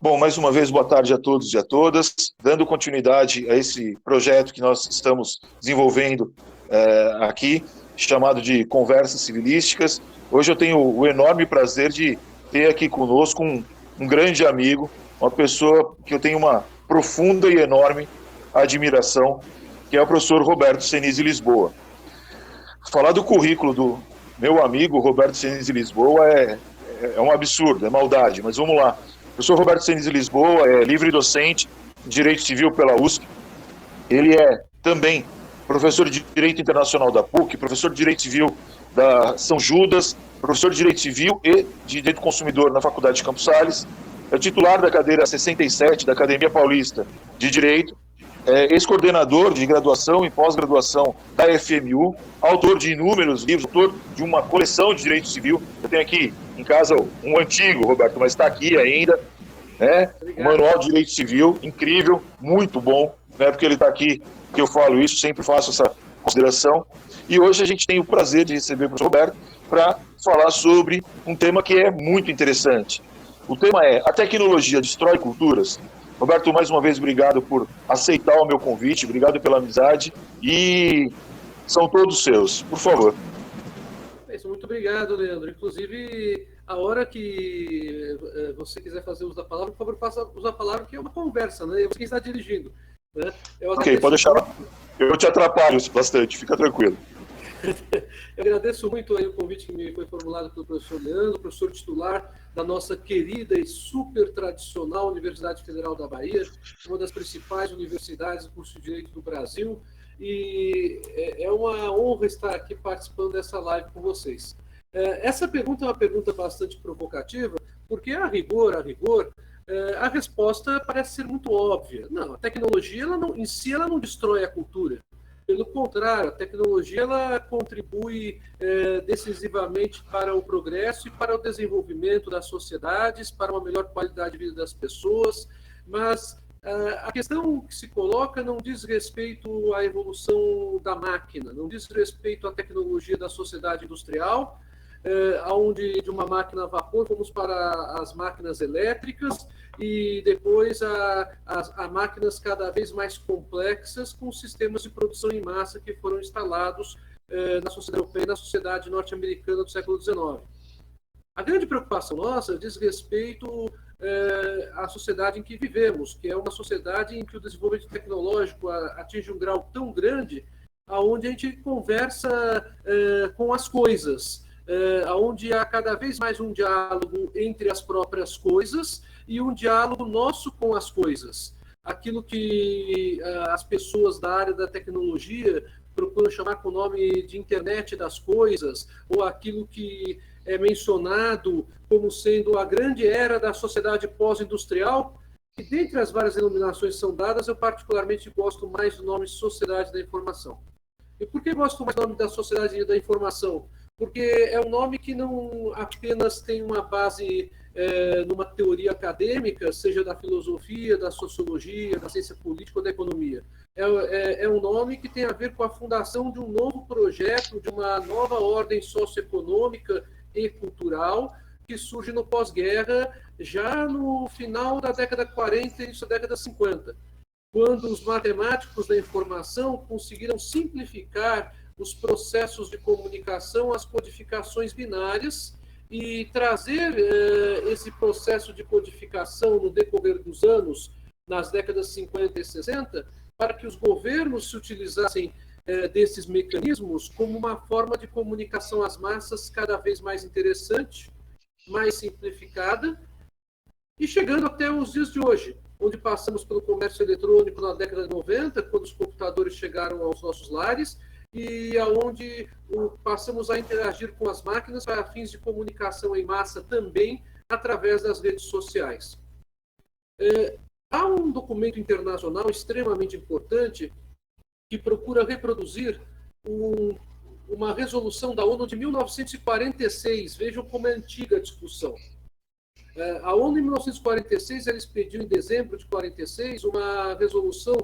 Bom, mais uma vez, boa tarde a todos e a todas. Dando continuidade a esse projeto que nós estamos desenvolvendo aqui, chamado de Conversas Civilísticas. Hoje eu tenho o enorme prazer de ter aqui conosco um grande amigo, uma pessoa que eu tenho uma profunda e enorme admiração, que é o professor Roberto Senise Lisboa. Falar do currículo do meu amigo Roberto Senise Lisboa é um absurdo, é maldade, mas vamos lá. O professor Roberto Senise Lisboa é livre docente em Direito Civil pela USP. Ele é também professor de Direito Internacional da PUC, professor de Direito Civil da São Judas, professor de Direito Civil e de Direito do Consumidor na Faculdade de Campos Sales. É titular da cadeira 67 da Academia Paulista de Direito, ex-coordenador de graduação e pós-graduação da FMU, autor de inúmeros livros, autor de uma coleção de direito civil. Eu tenho aqui em casa um antigo, Roberto, mas está aqui ainda, né? O Manual de Direito Civil, incrível, muito bom, né? Porque ele está aqui, que eu falo isso, sempre faço essa consideração. E hoje a gente tem o prazer de receber o professor Roberto para falar sobre um tema que é muito interessante. O tema é: a tecnologia destrói culturas? Roberto, mais uma vez, obrigado por aceitar o meu convite, obrigado pela amizade e são todos seus. Por favor. Muito obrigado, Leandro. Inclusive, a hora que você quiser fazer uso da palavra, por favor, faça uso da palavra, que é uma conversa, né? Você quem está dirigindo. Né? Ok, pode deixar. Eu te atrapalho bastante, fica tranquilo. Eu agradeço muito aí o convite que me foi formulado pelo professor Leandro, professor titular da nossa querida e super tradicional Universidade Federal da Bahia, uma das principais universidades do curso de Direito do Brasil, e é uma honra estar aqui participando dessa live com vocês. Essa pergunta é uma pergunta bastante provocativa, porque a rigor, a resposta parece ser muito óbvia. Não, a tecnologia em si ela não destrói a cultura. Pelo contrário, a tecnologia ela contribui decisivamente para o progresso e para o desenvolvimento das sociedades, para uma melhor qualidade de vida das pessoas, mas a questão que se coloca não diz respeito à evolução da máquina, não diz respeito à tecnologia da sociedade industrial, onde de uma máquina a vapor fomos para as máquinas elétricas e depois a máquinas cada vez mais complexas com sistemas de produção em massa que foram instalados na sociedade europeia e na sociedade norte-americana do século XIX. A grande preocupação nossa diz respeito à sociedade em que vivemos, que é uma sociedade em que o desenvolvimento tecnológico atinge um grau tão grande aonde a gente conversa com as coisas, onde há cada vez mais um diálogo entre as próprias coisas e um diálogo nosso com as coisas. Aquilo que as pessoas da área da tecnologia procuram chamar com o nome de internet das coisas, ou aquilo que é mencionado como sendo a grande era da sociedade pós-industrial, e dentre as várias denominações que são dadas, eu particularmente gosto mais do nome sociedade da informação. E por que gosto mais do nome da sociedade da informação? Porque é um nome que não apenas tem uma base numa teoria acadêmica, seja da filosofia, da sociologia, da ciência política ou da economia. É um nome que tem a ver com a fundação de um novo projeto, de uma nova ordem socioeconômica e cultural que surge no pós-guerra, já no final da década 40 e início da década 50, quando os matemáticos da informação conseguiram simplificar os processos de comunicação, as codificações binárias, e trazer esse processo de codificação no decorrer dos anos, nas décadas 50 e 60, para que os governos se utilizassem desses mecanismos como uma forma de comunicação às massas cada vez mais interessante, mais simplificada, e chegando até os dias de hoje, onde passamos pelo comércio eletrônico na década de 90, quando os computadores chegaram aos nossos lares, e aonde passamos a interagir com as máquinas para fins de comunicação em massa também através das redes sociais. Há um documento internacional extremamente importante que procura reproduzir uma resolução da ONU de 1946. Vejam como é antiga a discussão. A ONU, em 1946, ela expediu, em dezembro de 46, uma resolução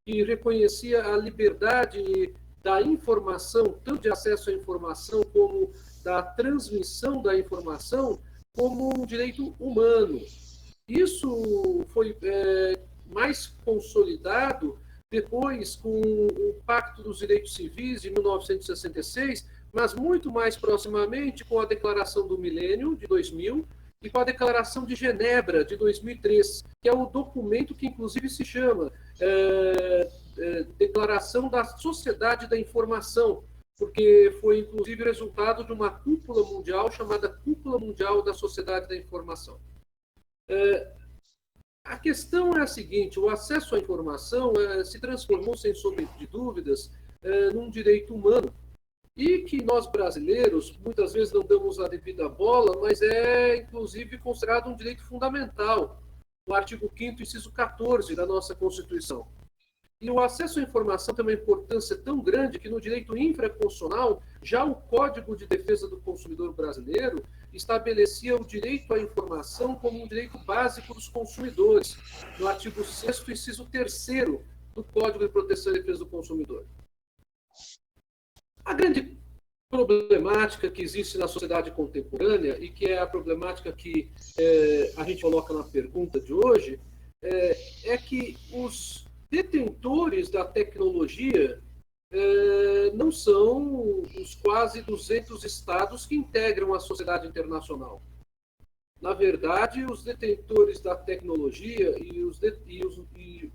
que reconhecia a liberdade da informação, tanto de acesso à informação como da transmissão da informação, como um direito humano. Isso foi mais consolidado depois com o Pacto dos Direitos Civis de 1966, mas muito mais proximamente com a Declaração do Milênio, de 2000, e com a Declaração de Genebra, de 2003, que é o documento que, inclusive, se chama Declaração da Sociedade da Informação, porque foi, inclusive, resultado de uma cúpula mundial chamada Cúpula Mundial da Sociedade da Informação. A questão é a seguinte: o acesso à informação se transformou, sem sombra de dúvidas, num direito humano, e que nós brasileiros muitas vezes não damos a devida bola, mas é inclusive considerado um direito fundamental, no artigo 5º, inciso 14 da nossa Constituição. E o acesso à informação tem uma importância tão grande que no direito infraconstitucional, já o Código de Defesa do Consumidor brasileiro estabelecia o direito à informação como um direito básico dos consumidores, no artigo 6º, inciso 3º do Código de Proteção e Defesa do Consumidor. A grande problemática que existe na sociedade contemporânea, e que é a problemática que a gente coloca na pergunta de hoje, é que os detentores da tecnologia não são os quase 200 estados que integram a sociedade internacional. Na verdade, os detentores da tecnologia e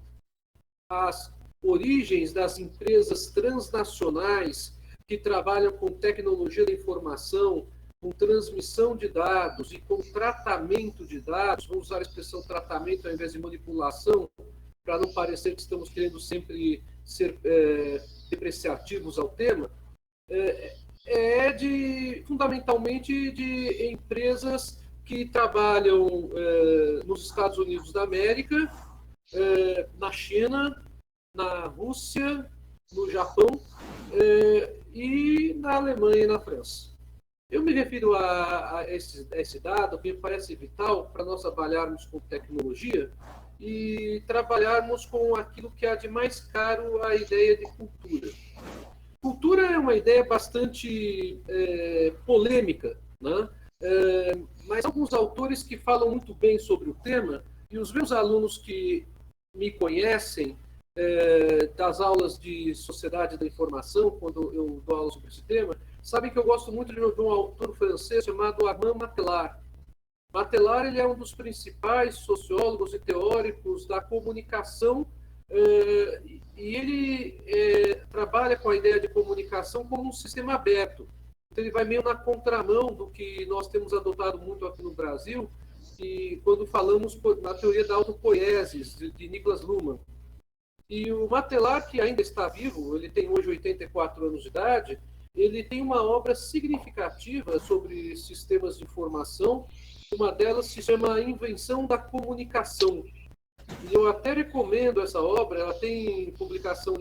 as origens das empresas transnacionais que trabalham com tecnologia da informação, com transmissão de dados e com tratamento de dados, vamos usar a expressão tratamento ao invés de manipulação, para não parecer que estamos querendo sempre ser depreciativos ao tema, fundamentalmente de empresas que trabalham nos Estados Unidos da América, na China, na Rússia, no Japão e na Alemanha e na França. Eu me refiro a esse dado que me parece vital para nós trabalharmos com tecnologia e trabalharmos com aquilo que há de mais caro, a ideia de cultura. Cultura é uma ideia bastante polêmica, né? Mas alguns autores que falam muito bem sobre o tema, e os meus alunos que me conhecem das aulas de Sociedade da Informação, quando eu dou aula sobre esse tema, sabem que eu gosto muito de um autor francês chamado Armand Matelar. Matelar ele é um dos principais sociólogos e teóricos da comunicação, e ele trabalha com a ideia de comunicação como um sistema aberto. Então, ele vai meio na contramão do que nós temos adotado muito aqui no Brasil, e quando falamos na teoria da autopoiesis, de Niklas Luhmann. E o Matelar, que ainda está vivo, ele tem hoje 84 anos de idade, ele tem uma obra significativa sobre sistemas de informação. Uma delas se chama Invenção da Comunicação. E eu até recomendo essa obra, ela tem publicação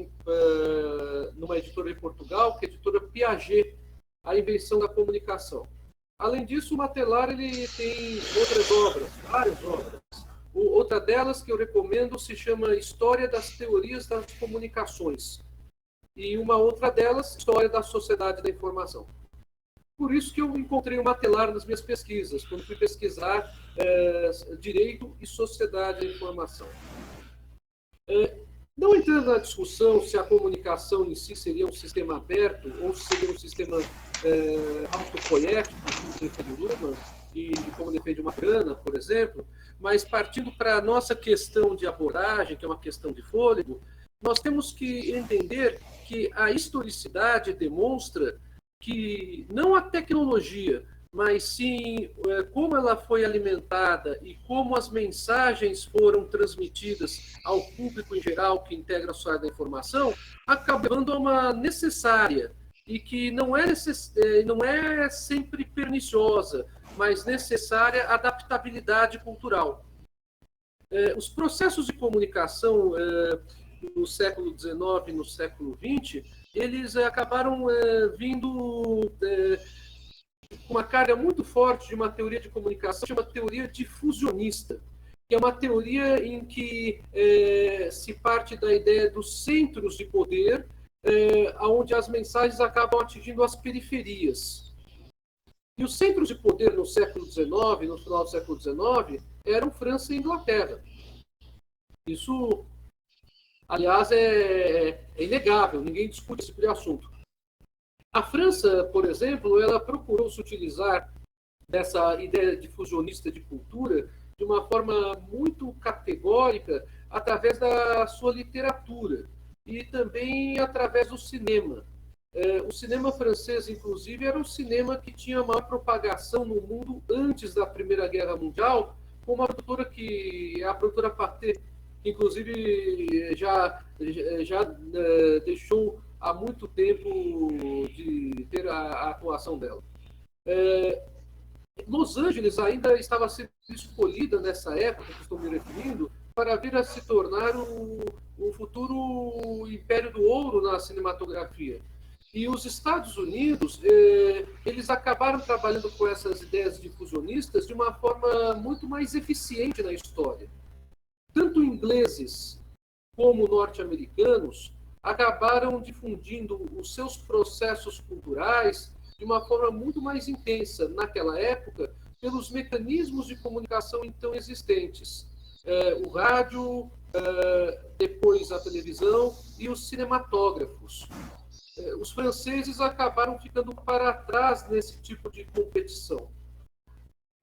numa editora de Portugal, que é a editora Piaget, A Invenção da Comunicação. Além disso, o Matelar ele tem outras obras, várias obras. Outra delas que eu recomendo se chama História das Teorias das Comunicações. E uma outra delas, História da Sociedade da Informação. Por isso que eu encontrei o Matelar nas minhas pesquisas, quando fui pesquisar Direito e Sociedade da Informação. Não entrando na discussão se a comunicação em si seria um sistema aberto ou se seria um sistema autopoético, como defende Luhmann, e como defende Magrana, por exemplo, mas partindo para a nossa questão de abordagem, que é uma questão de fôlego, nós temos que entender que a historicidade demonstra que não a tecnologia, mas sim como ela foi alimentada e como as mensagens foram transmitidas ao público em geral que integra a sociedade da informação, acabando a uma necessária e que não é sempre perniciosa, mas necessária adaptabilidade cultural. Os processos de comunicação no século XIX e no século XX, eles acabaram vindo com uma carga muito forte de uma teoria de comunicação chamada teoria difusionista, que é uma teoria em que se parte da ideia dos centros de poder, onde as mensagens acabam atingindo as periferias. E os centros de poder no século XIX, no final do século XIX, eram França e Inglaterra. Isso, aliás, é inegável, ninguém discute esse tipo de assunto. A França, por exemplo, ela procurou se utilizar dessa ideia difusionista de cultura de uma forma muito categórica através da sua literatura e também através do cinema. O cinema francês, inclusive, era o cinema que tinha maior propagação no mundo antes da Primeira Guerra Mundial, com uma produtora que é a produtora Pathé, que inclusive já deixou há muito tempo de ter a atuação dela. Los Angeles ainda estava sendo escolhida nessa época que estou me referindo para vir a se tornar o futuro império do ouro na cinematografia. E os Estados Unidos, eles acabaram trabalhando com essas ideias difusionistas de uma forma muito mais eficiente na história. Tanto ingleses como norte-americanos acabaram difundindo os seus processos culturais de uma forma muito mais intensa naquela época pelos mecanismos de comunicação então existentes. O rádio, depois a televisão e os cinematógrafos. Os franceses acabaram ficando para trás nesse tipo de competição.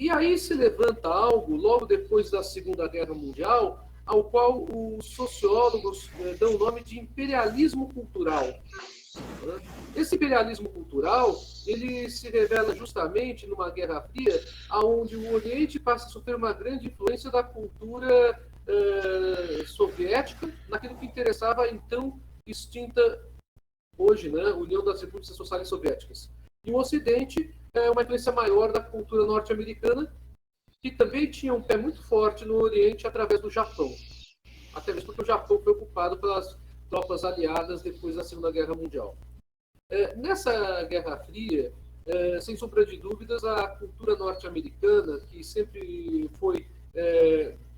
E aí se levanta algo, logo depois da Segunda Guerra Mundial, ao qual os sociólogos dão o nome de imperialismo cultural. Esse imperialismo cultural, ele se revela justamente numa Guerra Fria, onde o Oriente passa a sofrer uma grande influência da cultura soviética, naquilo que interessava a então extinta, hoje, União das Repúblicas Socialistas Soviéticas. E o Ocidente é uma influência maior da cultura norte-americana, que também tinha um pé muito forte no Oriente através do Japão. Até mesmo porque o Japão foi ocupado pelas tropas aliadas depois da Segunda Guerra Mundial. Nessa Guerra Fria, sem sombra de dúvidas, a cultura norte-americana, que sempre foi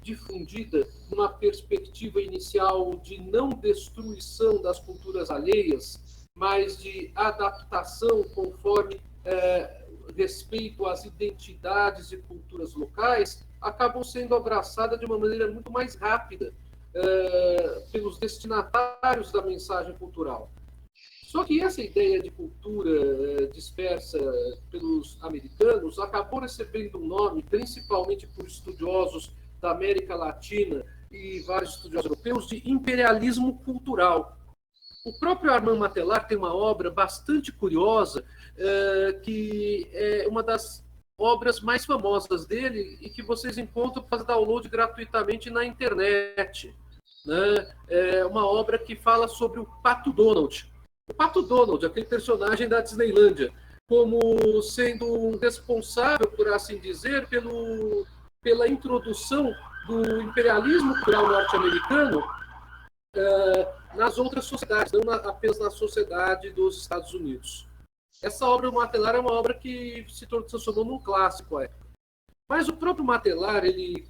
difundida numa perspectiva inicial de não destruição das culturas alheias, mas de adaptação conforme respeito às identidades e culturas locais, acabou sendo abraçada de uma maneira muito mais rápida pelos destinatários da mensagem cultural. Só que essa ideia de cultura dispersa pelos americanos acabou recebendo um nome, principalmente por estudiosos da América Latina e vários estudiosos europeus, de imperialismo cultural. O próprio Armand Matelar tem uma obra bastante curiosa, que é uma das obras mais famosas dele e que vocês encontram para download gratuitamente na internet. É uma obra que fala sobre o Pato Donald. O Pato Donald, aquele personagem da Disneylândia, como sendo um responsável, por assim dizer, pela introdução do imperialismo cultural norte-americano nas outras sociedades, não apenas na sociedade dos Estados Unidos. Essa obra do Matelar é uma obra que se transformou num clássico. Mas o próprio Matelar, ele,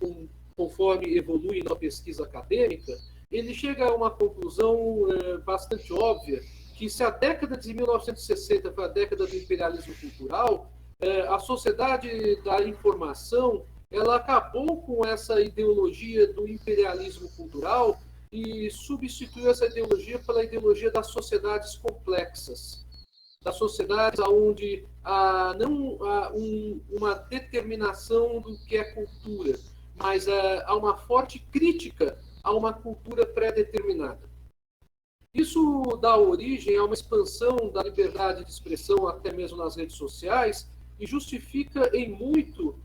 conforme evolui na pesquisa acadêmica, ele chega a uma conclusão bastante óbvia, que se a década de 1960 foi a década do imperialismo cultural, a sociedade da informação ela acabou com essa ideologia do imperialismo cultural e substituiu essa ideologia pela ideologia das sociedades complexas, das sociedades onde não há uma determinação do que é cultura, mas há uma forte crítica a uma cultura pré-determinada. Isso dá origem a uma expansão da liberdade de expressão até mesmo nas redes sociais e justifica em muito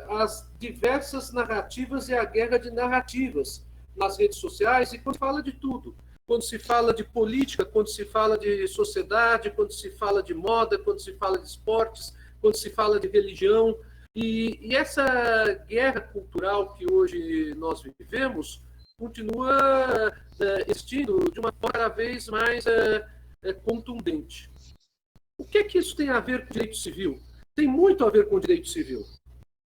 as diversas narrativas e a guerra de narrativas nas redes sociais, e quando se fala de tudo. Quando se fala de política, quando se fala de sociedade, quando se fala de moda, quando se fala de esportes, quando se fala de religião. E essa guerra cultural que hoje nós vivemos continua existindo de uma forma cada vez mais contundente. O que é que isso tem a ver com o direito civil? Tem muito a ver com o direito civil.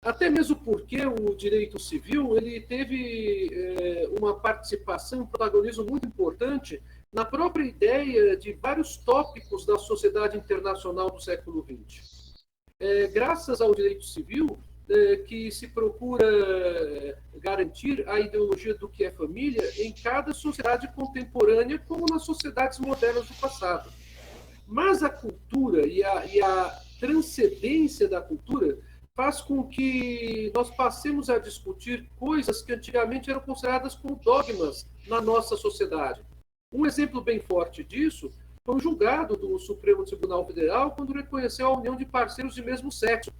Até mesmo porque o direito civil ele teve uma participação, um protagonismo muito importante na própria ideia de vários tópicos da sociedade internacional do século XX. Graças ao direito civil, que se procura garantir a ideologia do que é família em cada sociedade contemporânea, como nas sociedades modernas do passado. Mas a cultura e a transcendência da cultura faz com que nós passemos a discutir coisas que antigamente eram consideradas como dogmas na nossa sociedade. Um exemplo bem forte disso foi o julgado do Supremo Tribunal Federal quando reconheceu a união de parceiros de mesmo sexo.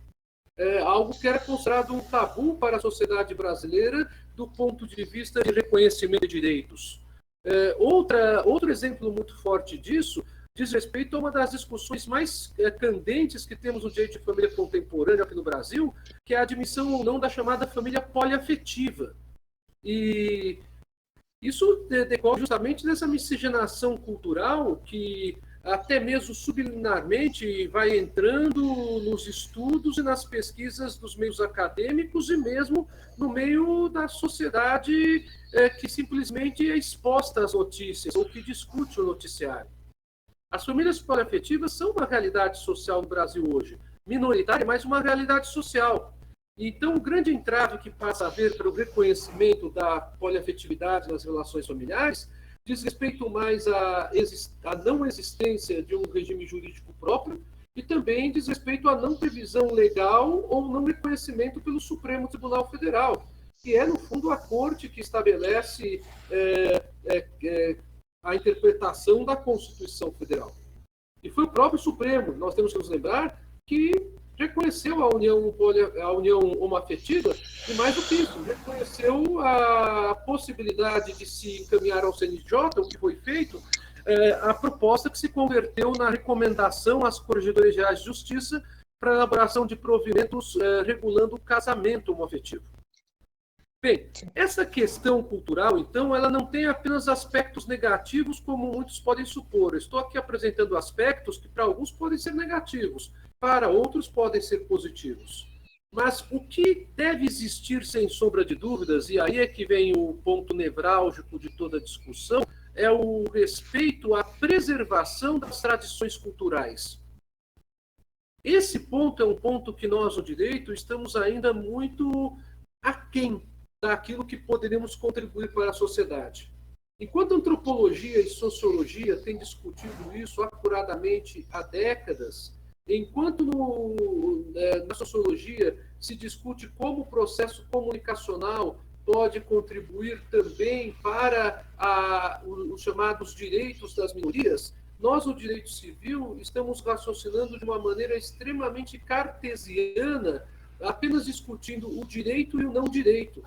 Algo que era considerado um tabu para a sociedade brasileira do ponto de vista de reconhecimento de direitos. Outro exemplo muito forte disso diz respeito a uma das discussões mais candentes que temos no direito de família contemporâneo aqui no Brasil, que é a admissão ou não da chamada família poliafetiva. E isso decorre justamente dessa miscigenação cultural que até mesmo subliminarmente vai entrando nos estudos e nas pesquisas dos meios acadêmicos e mesmo no meio da sociedade que simplesmente é exposta às notícias ou que discute o noticiário. As famílias poliafetivas são uma realidade social no Brasil hoje, minoritária, mas uma realidade social. Então, o grande entrave que passa a haver para o reconhecimento da poliafetividade nas relações familiares diz respeito mais à não existência de um regime jurídico próprio e também diz respeito à não previsão legal ou não reconhecimento pelo Supremo Tribunal Federal, que é, no fundo, a corte que estabelece a interpretação da Constituição Federal. E foi o próprio Supremo, nós temos que nos lembrar, que reconheceu a união homoafetiva e, mais do que isso, reconheceu a possibilidade de se encaminhar ao CNJ, o que foi feito, a proposta que se converteu na recomendação às Corregedorias Gerais de Justiça para a elaboração de provimentos regulando o casamento homoafetivo. Bem, essa questão cultural, então, ela não tem apenas aspectos negativos, como muitos podem supor. Eu estou aqui apresentando aspectos que para alguns podem ser negativos, para outros podem ser positivos. Mas o que deve existir, sem sombra de dúvidas, e aí é que vem o ponto nevrálgico de toda a discussão, é o respeito à preservação das tradições culturais. Esse ponto é um ponto que nós, no direito, estamos ainda muito aquém daquilo que poderíamos contribuir para a sociedade. Enquanto a antropologia e sociologia têm discutido isso acuradamente há décadas, enquanto na sociologia se discute como o processo comunicacional pode contribuir também para os chamados direitos das minorias, nós, no direito civil, estamos raciocinando de uma maneira extremamente cartesiana, apenas discutindo o direito e o não direito.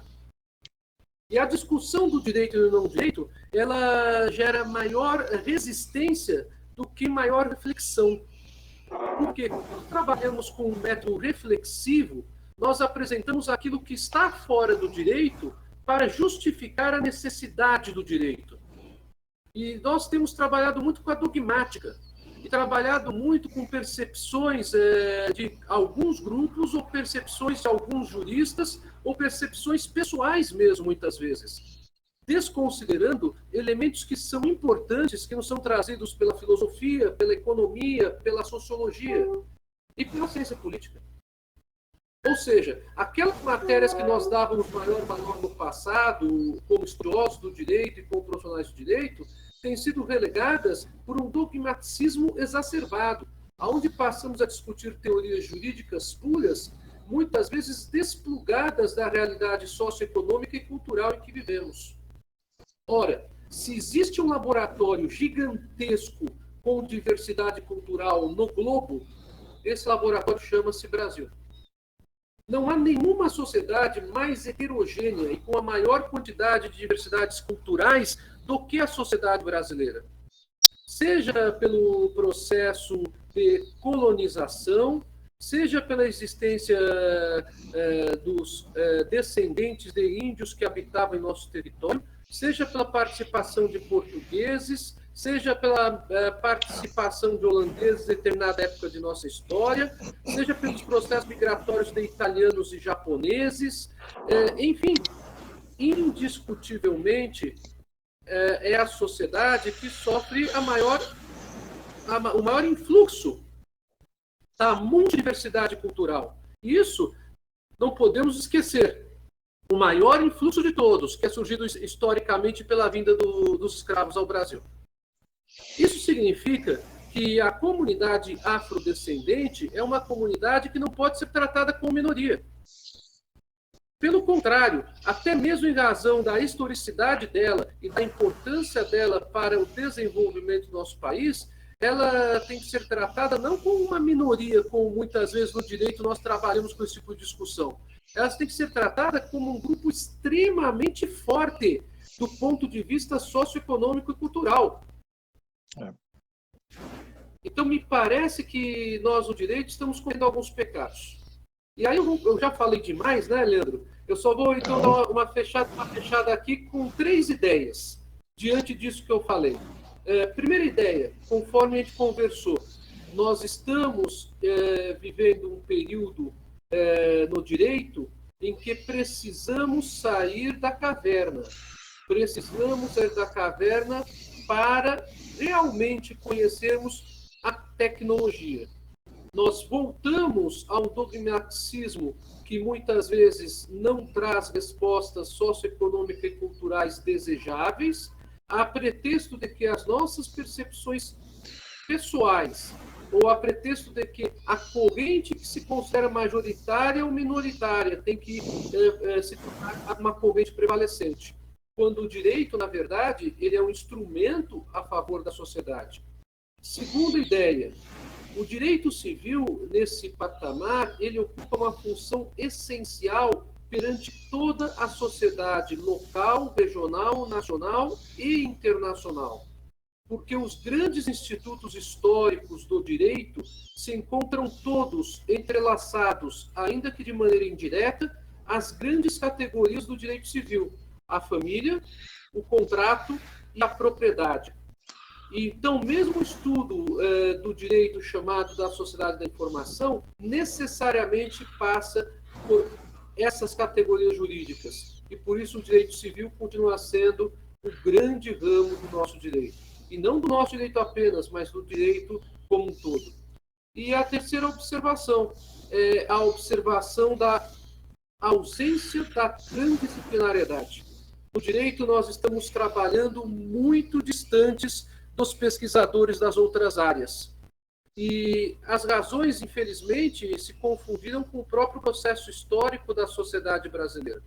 E a discussão do direito e do não direito, ela gera maior resistência do que maior reflexão. Porque quando trabalhamos com um método reflexivo, nós apresentamos aquilo que está fora do direito para justificar a necessidade do direito. E nós temos trabalhado muito com a dogmática, e trabalhado muito com percepções de alguns grupos, ou percepções de alguns juristas, ou percepções pessoais mesmo, muitas vezes, desconsiderando elementos que são importantes, que não são trazidos pela filosofia, pela economia, pela sociologia e pela ciência política. Ou seja, aquelas matérias que nós dávamos maior valor no passado, como estudiosos do direito e como profissionais do direito, têm sido relegadas por um dogmaticismo exacerbado, onde passamos a discutir teorias jurídicas puras, muitas vezes desplugadas da realidade socioeconômica e cultural em que vivemos. Ora, se existe um laboratório gigantesco com diversidade cultural no globo, esse laboratório chama-se Brasil. Não há nenhuma sociedade mais heterogênea e com a maior quantidade de diversidades culturais do que a sociedade brasileira. Seja pelo processo de colonização, seja pela existência dos descendentes de índios que habitavam em nosso território, seja pela participação de portugueses, seja pela participação de holandeses em determinada época de nossa história, seja pelos processos migratórios de italianos e japoneses, enfim, indiscutivelmente é a sociedade que sofre o maior influxo da multidiversidade cultural. Isso não podemos esquecer o maior influxo de todos, que é surgido historicamente pela vinda dos escravos ao Brasil. Isso significa que a comunidade afrodescendente é uma comunidade que não pode ser tratada como minoria. Pelo contrário, até mesmo em razão da historicidade dela e da importância dela para o desenvolvimento do nosso país, ela tem que ser tratada não como uma minoria, como muitas vezes no direito nós trabalhamos com esse tipo de discussão. Ela tem que ser tratada como um grupo extremamente forte do ponto de vista socioeconômico e cultural. Então, me parece que nós, no direito, estamos cometendo alguns pecados. E aí eu já falei demais, né, Leandro? Eu só vou, então, dar uma fechada aqui com 3 ideias, diante disso que eu falei. Primeira ideia, conforme a gente conversou, nós estamos vivendo um período no direito em que precisamos sair da caverna. Precisamos sair da caverna para realmente conhecermos a tecnologia. Nós voltamos a um dogmaticismo que muitas vezes não traz respostas socioeconômicas e culturais desejáveis, a pretexto de que as nossas percepções pessoais, ou a pretexto de que a corrente que se considera majoritária ou minoritária tem que se tornar uma corrente prevalecente. Quando o direito, na verdade, ele é um instrumento a favor da sociedade. Segunda ideia, o direito civil, nesse patamar, ele ocupa uma função essencial perante toda a sociedade local, regional, nacional e internacional. Porque os grandes institutos históricos do direito se encontram todos entrelaçados, ainda que de maneira indireta, às grandes categorias do direito civil: a família, o contrato e a propriedade. Então, mesmo o estudo do direito chamado da sociedade da informação necessariamente passa por essas categorias jurídicas. E por isso o direito civil continua sendo o grande ramo do nosso direito. E não do nosso direito apenas, mas do direito como um todo. E a terceira observação é a observação da ausência da transdisciplinariedade. No direito, nós estamos trabalhando muito distantes dos pesquisadores das outras áreas. E as razões, infelizmente, se confundiram com o próprio processo histórico da sociedade brasileira.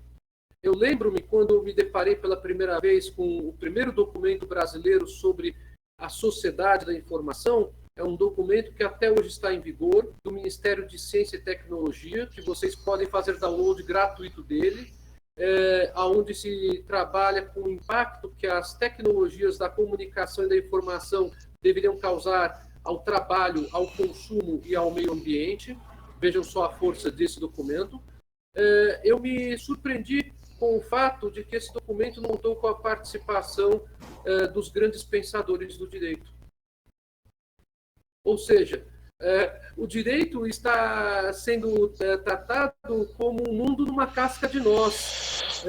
Eu lembro-me quando me deparei pela primeira vez com o primeiro documento brasileiro sobre a sociedade da informação. É um documento que até hoje está em vigor, do Ministério de Ciência e Tecnologia, que vocês podem fazer download gratuito dele, onde se trabalha com o impacto que as tecnologias da comunicação e da informação deveriam causar ao trabalho, ao consumo e ao meio ambiente. Vejam só a força desse documento. Eu me surpreendi com o fato de que esse documento não contou com a participação dos grandes pensadores do direito. Ou seja, o direito está sendo tratado como um mundo numa casca de nós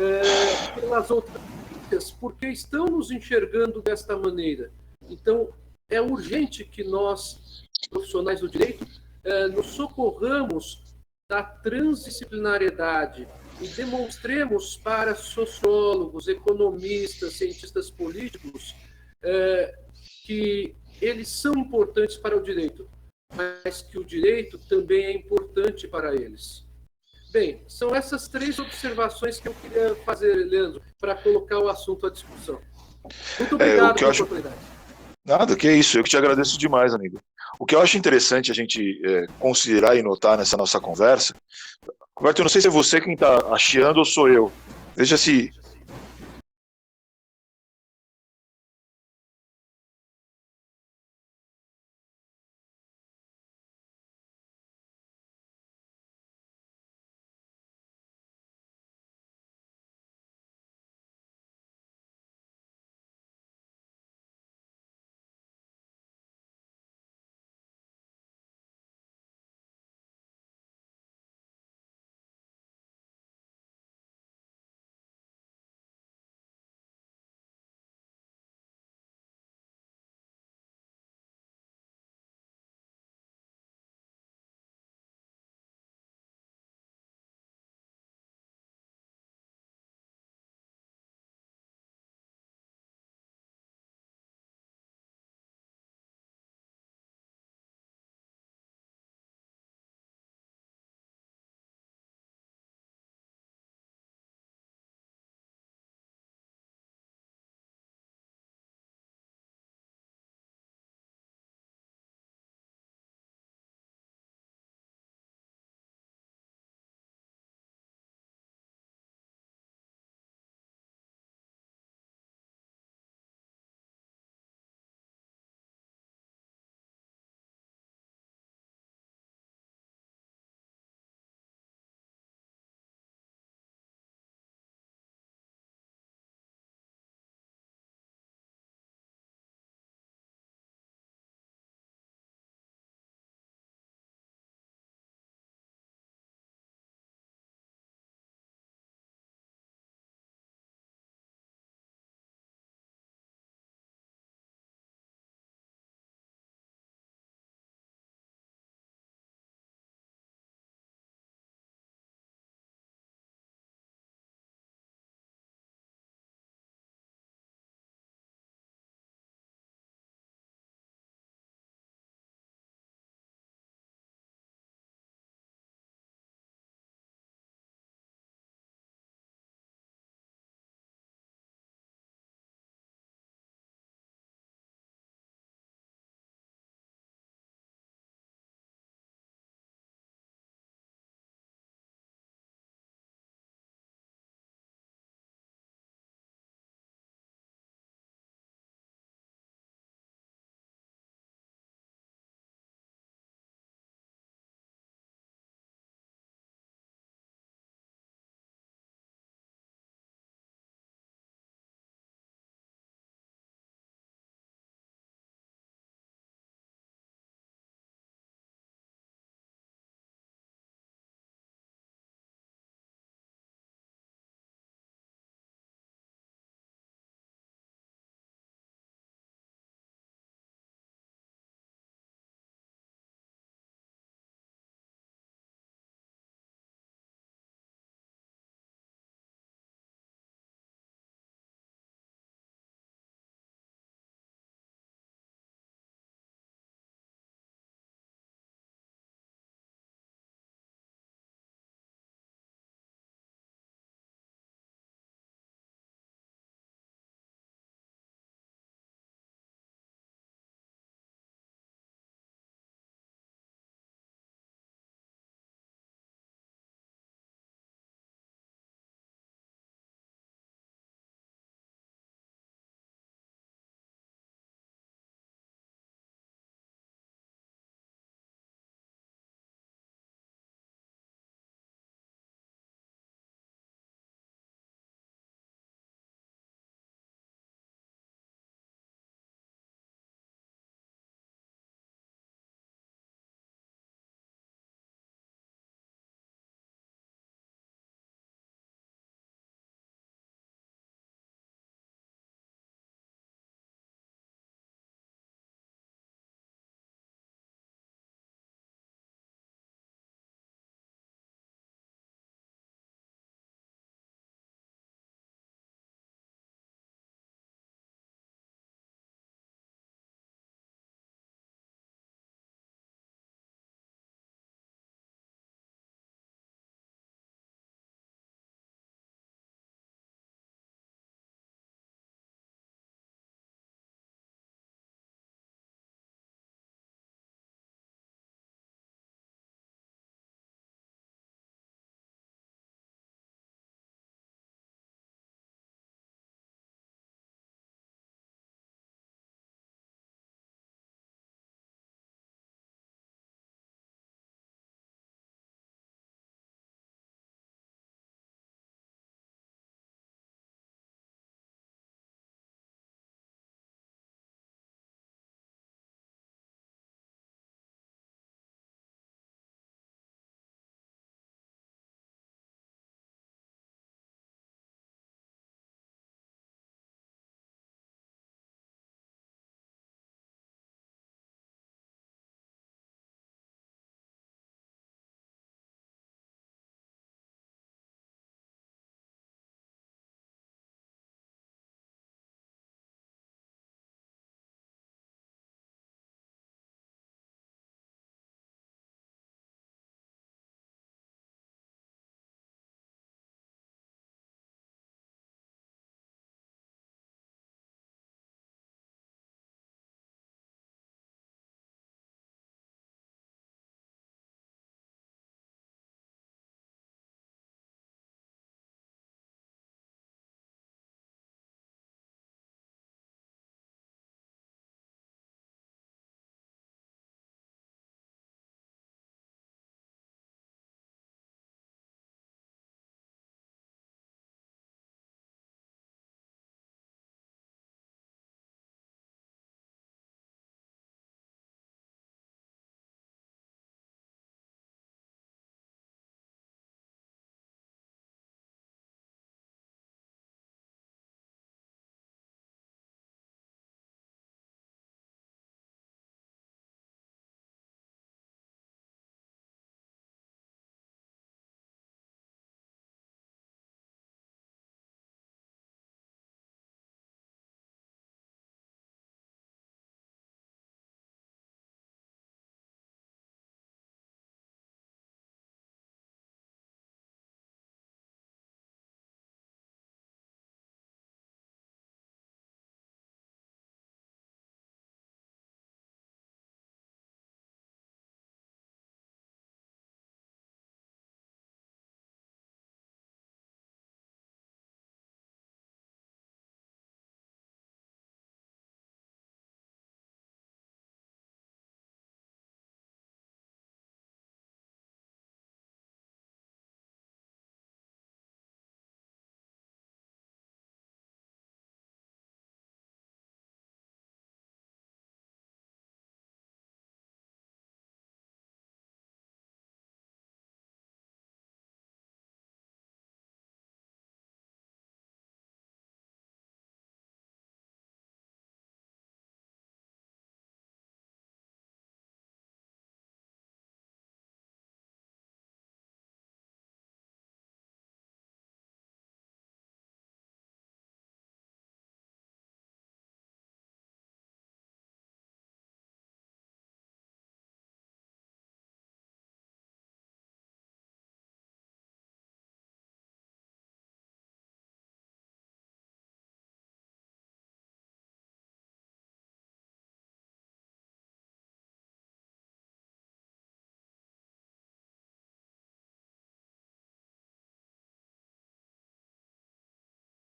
pelas outras, porque estão nos enxergando desta maneira. Então, é urgente que nós, profissionais do direito, nos socorramos da transdisciplinariedade e demonstremos para sociólogos, economistas, cientistas políticos que eles são importantes para o direito, mas que o direito também é importante para eles. Bem, são essas 3 observações que eu queria fazer, Leandro, para colocar o assunto à discussão. Muito obrigado pela oportunidade. Nada, que é isso, eu que te agradeço demais, amigo. O que eu acho interessante a gente considerar e notar nessa nossa conversa, Roberto, eu não sei se é você quem está acheando ou sou eu. Veja se